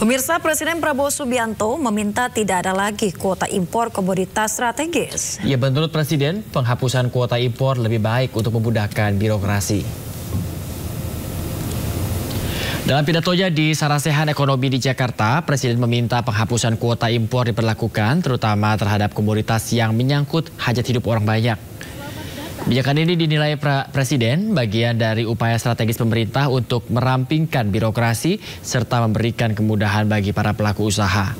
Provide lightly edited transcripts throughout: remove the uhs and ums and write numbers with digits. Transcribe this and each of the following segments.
Pemirsa, Presiden Prabowo Subianto meminta tidak ada lagi kuota impor komoditas strategis. Ya, menurut Presiden, penghapusan kuota impor lebih baik untuk memudahkan birokrasi. Dalam pidatonya di Sarasehan Ekonomi di Jakarta, Presiden meminta penghapusan kuota impor diberlakukan terutama terhadap komoditas yang menyangkut hajat hidup orang banyak. Kebijakan ini dinilai Presiden bagian dari upaya strategis pemerintah untuk merampingkan birokrasi serta memberikan kemudahan bagi para pelaku usaha.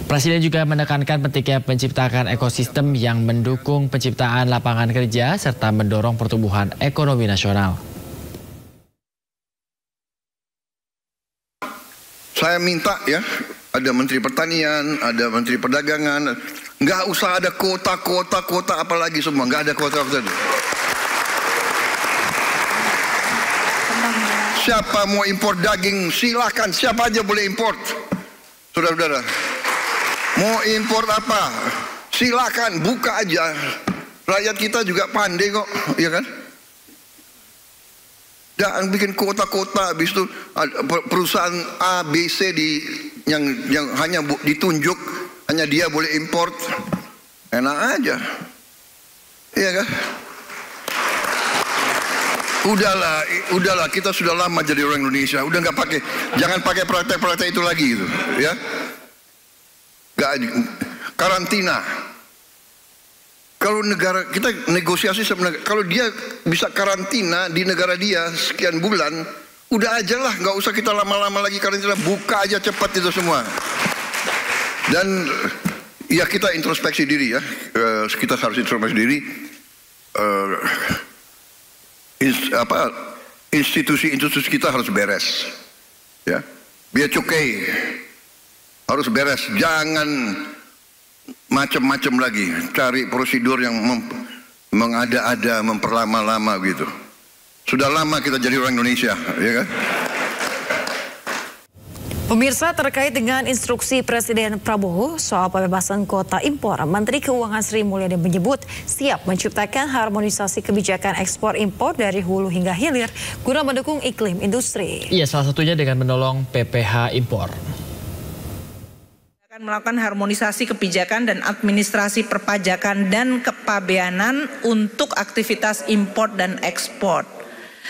Presiden juga menekankan pentingnya menciptakan ekosistem yang mendukung penciptaan lapangan kerja serta mendorong pertumbuhan ekonomi nasional. Saya minta ya, ada Menteri Pertanian, ada Menteri Perdagangan, nggak usah ada kuota apalagi semua, nggak ada kuota. Siapa mau impor daging, silakan, siapa aja boleh import. Saudara-saudara, mau import apa, silakan, buka aja. Rakyat kita juga pandai kok, ya kan? Jangan bikin kota-kota, habis itu perusahaan A, B, C yang hanya ditunjuk, hanya dia boleh import. Enak aja, iya kan? Udahlah, kita sudah lama jadi orang Indonesia, udah nggak pakai, jangan pakai praktek-praktek itu lagi, gitu, ya. Nggak, karantina. Kalau negara kita negosiasi sama negara, kalau dia bisa karantina di negara dia sekian bulan, udah aja lah, nggak usah kita lama-lama lagi karantina, buka aja cepat itu semua. Dan ya kita introspeksi diri ya, kita harus introspeksi diri. Institusi kita harus beres, ya. Bea cukai harus beres, jangan macam-macam lagi, cari prosedur yang mengada-ada, memperlama-lama gitu. Sudah lama kita jadi orang Indonesia, ya kan? Pemirsa, terkait dengan instruksi Presiden Prabowo soal pembebasan kuota impor, Menteri Keuangan Sri Mulyani menyebut siap menciptakan harmonisasi kebijakan ekspor impor dari hulu hingga hilir guna mendukung iklim industri. Iya, salah satunya dengan menolong PPH impor. Akan melakukan harmonisasi kebijakan dan administrasi perpajakan dan kepabeanan untuk aktivitas impor dan ekspor,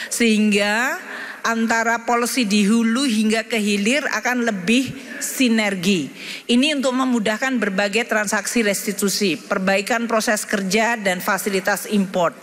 sehingga antara policy di hulu hingga ke hilir akan lebih sinergi. Ini untuk memudahkan berbagai transaksi restitusi, perbaikan proses kerja dan fasilitas impor.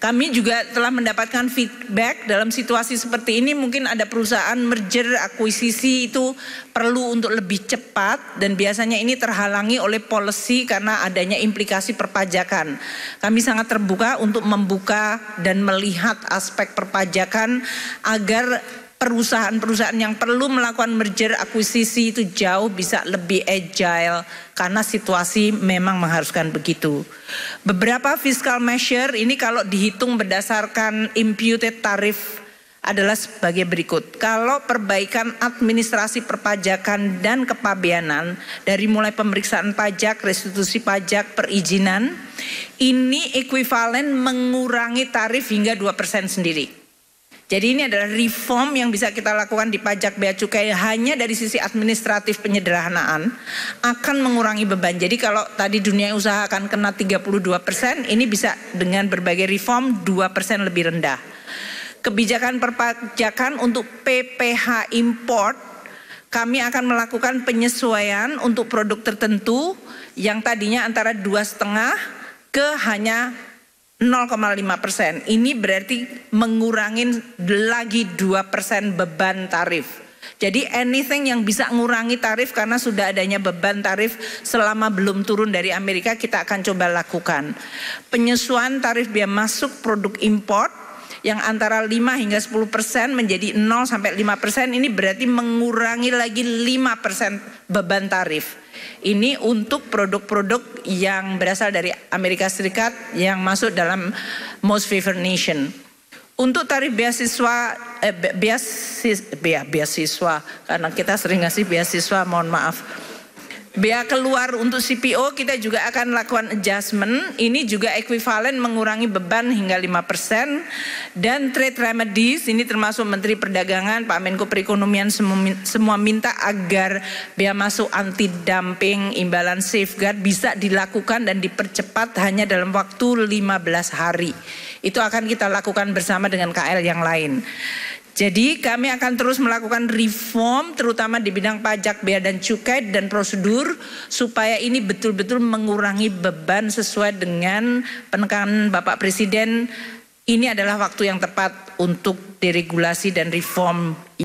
Kami juga telah mendapatkan feedback dalam situasi seperti ini, mungkin ada perusahaan merger, akuisisi itu perlu untuk lebih cepat dan biasanya ini terhalangi oleh policy karena adanya implikasi perpajakan. Kami sangat terbuka untuk membuka dan melihat aspek perpajakan agar perusahaan-perusahaan yang perlu melakukan merger akuisisi itu jauh bisa lebih agile karena situasi memang mengharuskan begitu. Beberapa fiscal measure ini kalau dihitung berdasarkan imputed tarif adalah sebagai berikut. Kalau perbaikan administrasi perpajakan dan kepabeanan dari mulai pemeriksaan pajak, restitusi pajak, perizinan, ini ekuivalen mengurangi tarif hingga 2% sendiri. Jadi ini adalah reform yang bisa kita lakukan di pajak bea cukai hanya dari sisi administratif penyederhanaan akan mengurangi beban. Jadi kalau tadi dunia usaha akan kena 32%, ini bisa dengan berbagai reform 2% lebih rendah. Kebijakan perpajakan untuk PPH import, kami akan melakukan penyesuaian untuk produk tertentu yang tadinya antara 2,5 ke hanya 0,5%. Ini berarti mengurangi lagi 2% beban tarif. Jadi anything yang bisa mengurangi tarif karena sudah adanya beban tarif selama belum turun dari Amerika, kita akan coba lakukan. Penyesuaian tarif biaya masuk produk import yang antara 5 hingga 10% menjadi 0 sampai 5%, ini berarti mengurangi lagi 5% beban tarif. Ini untuk produk-produk yang berasal dari Amerika Serikat yang masuk dalam most favored nation. Untuk tarif beasiswa, karena kita sering ngasih beasiswa, mohon maaf. Bea keluar untuk CPO kita juga akan lakukan adjustment. Ini juga ekuivalen mengurangi beban hingga 5%. Dan trade remedies ini termasuk Menteri Perdagangan, Pak Menko Perekonomian semua minta agar bea masuk anti dumping, imbalan safeguard bisa dilakukan dan dipercepat hanya dalam waktu 15 hari. Itu akan kita lakukan bersama dengan KL yang lain. Jadi kami akan terus melakukan reform terutama di bidang pajak, bea dan cukai dan prosedur supaya ini betul-betul mengurangi beban sesuai dengan penekanan Bapak Presiden. Ini adalah waktu yang tepat untuk deregulasi dan reform